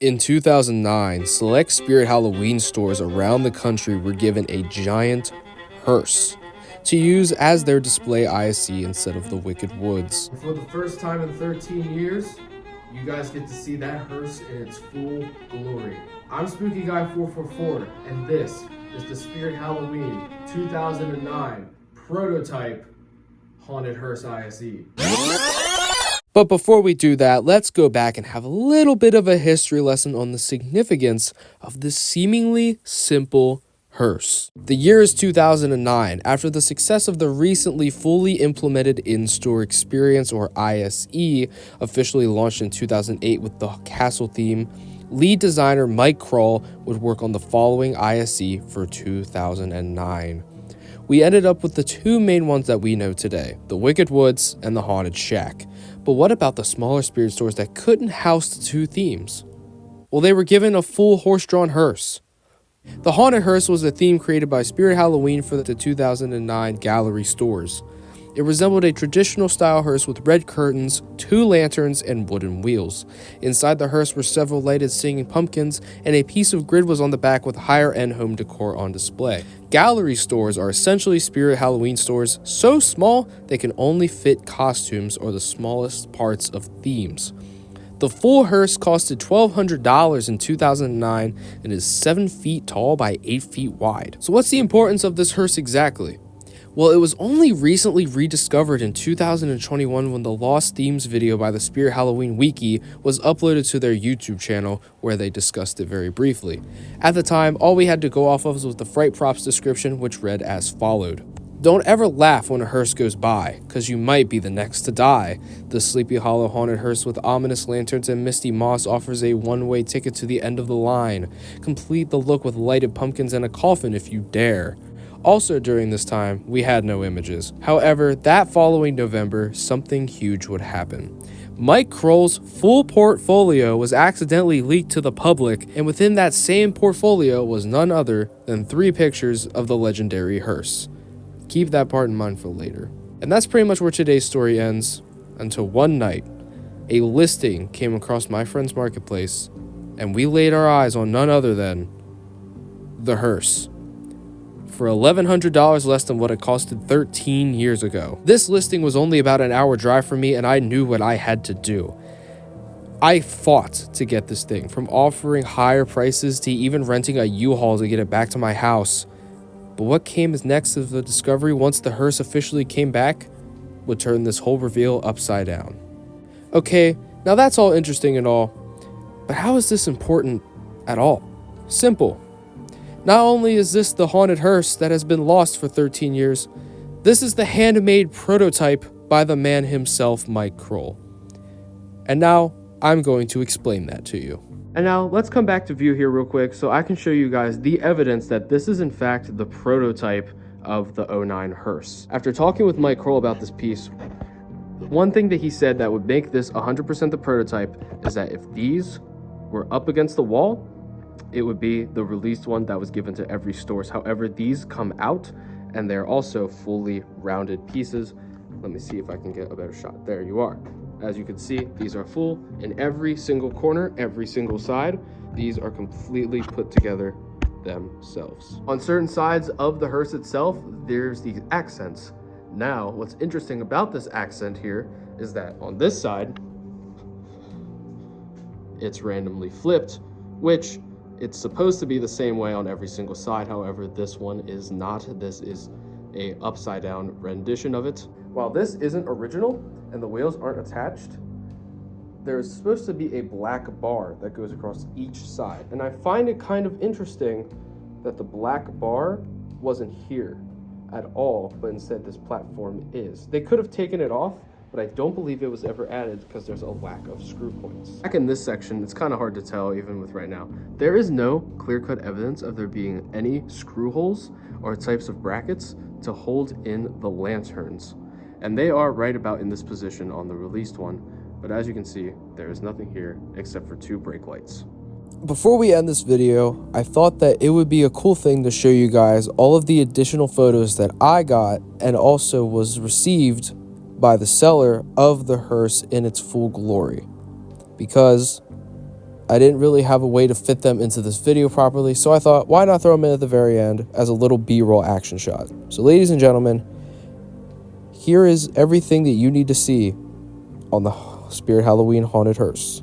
In 2009, select Spirit Halloween stores around the country were given a giant hearse to use as their display ISE instead of the Wicked Woods. For the first time in 13 years, you guys get to see that hearse in its full glory. I'm Spooky Guy 444, and this is the Spirit Halloween 2009 prototype haunted hearse ISE. But before we do that, let's go back and have a little bit of a history lesson on the significance of this seemingly simple hearse. The year is 2009. After the success of the recently fully implemented in-store experience, or ISE, officially launched in 2008 with the castle theme, lead designer Mike Kroll would work on the following ISE for 2009. We ended up with the two main ones that we know today, the Wicked Woods and the Haunted Shack. But what about the smaller spirit stores that couldn't house the two themes? Well, they were given a full horse-drawn hearse. The Haunted Hearse was a theme created by Spirit Halloween for the 2009 gallery stores. It resembled a traditional style hearse with red curtains, two lanterns, and wooden wheels. Inside the hearse were several lighted singing pumpkins, and a piece of grid was on the back with higher-end home decor on display. Gallery stores are essentially Spirit Halloween stores, so small they can only fit costumes or the smallest parts of themes. The full hearse costed $1,200 in 2009 and is 7 feet tall by 8 feet wide. So what's the importance of this hearse exactly? Well, it was only recently rediscovered in 2021 when the Lost Themes video by the Spirit Halloween Wiki was uploaded to their YouTube channel, where they discussed it very briefly. At the time, all we had to go off of was the Fright Props description, which read as followed. Don't ever laugh when a hearse goes by, cause you might be the next to die. The Sleepy Hollow haunted hearse with ominous lanterns and misty moss offers a one-way ticket to the end of the line. Complete the look with lighted pumpkins and a coffin if you dare. Also during this time, we had no images. However, that following November, something huge would happen. Mike Kroll's full portfolio was accidentally leaked to the public, and within that same portfolio was none other than 3 pictures of the legendary hearse. Keep that part in mind for later. And that's pretty much where today's story ends, until one night, a listing came across my friend's marketplace, and we laid our eyes on none other than the hearse, for $1,100 less than what it costed 13 years ago. This listing was only about an hour drive from me, and I knew what I had to do. I fought to get this thing, from offering higher prices to even renting a U-Haul to get it back to my house. But what came next of the discovery once the hearse officially came back would turn this whole reveal upside down. Okay, now that's all interesting and all, but how is this important at all? Simple. Not only is this the haunted hearse that has been lost for 13 years, this is the handmade prototype by the man himself, Mike Kroll. And now, I'm going to explain that to you. And now, let's come back to view here real quick so I can show you guys the evidence that this is in fact the prototype of the 09 hearse. After talking with Mike Kroll about this piece, one thing that he said that would make this 100% the prototype is that if these were up against the wall, it would be the released one that was given to every stores. However, these come out and they're also fully rounded pieces. Let me see if I can get a better shot. There you are. As you can see, these are full in every single corner, every single side. These are completely put together themselves. On certain sides of the hearse itself, there's these accents. Now, what's interesting about this accent here is that on this side, it's randomly flipped, which it's supposed to be the same way on every single side. However, this one is not. This is a upside down rendition of it. While this isn't original and the wheels aren't attached, there's supposed to be a black bar that goes across each side. And I find it kind of interesting that the black bar wasn't here at all, but instead this platform is. They could have taken it off, but I don't believe it was ever added because there's a lack of screw points. Back in this section, it's kind of hard to tell even with right now. There is no clear-cut evidence of there being any screw holes or types of brackets to hold in the lanterns. And they are right about in this position on the released one. But as you can see, there is nothing here except for 2 brake lights. Before we end this video, I thought that it would be a cool thing to show you guys all of the additional photos that I got and also was received by the seller of the hearse in its full glory. Because I didn't really have a way to fit them into this video properly, so I thought, why not throw them in at the very end as a little B-roll action shot? So ladies and gentlemen, here is everything that you need to see on the Spirit Halloween Haunted Hearse.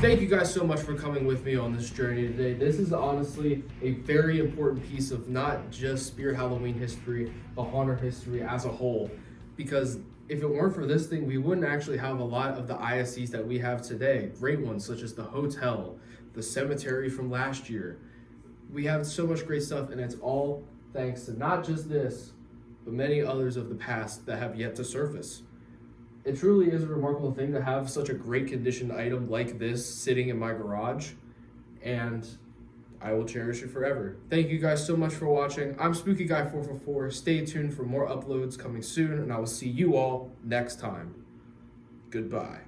Thank you guys so much for coming with me on this journey today. This is honestly a very important piece of not just Spirit Halloween history, but haunted history as a whole. Because if it weren't for this thing, we wouldn't actually have a lot of the ISEs that we have today. Great ones such as the hotel, the cemetery from last year. We have so much great stuff, and it's all thanks to not just this, but many others of the past that have yet to surface. It truly is a remarkable thing to have such a great conditioned item like this sitting in my garage, and I will cherish it forever. Thank you guys so much for watching. I'm Spooky Guy 444. Stay tuned for more uploads coming soon, and I will see you all next time. Goodbye.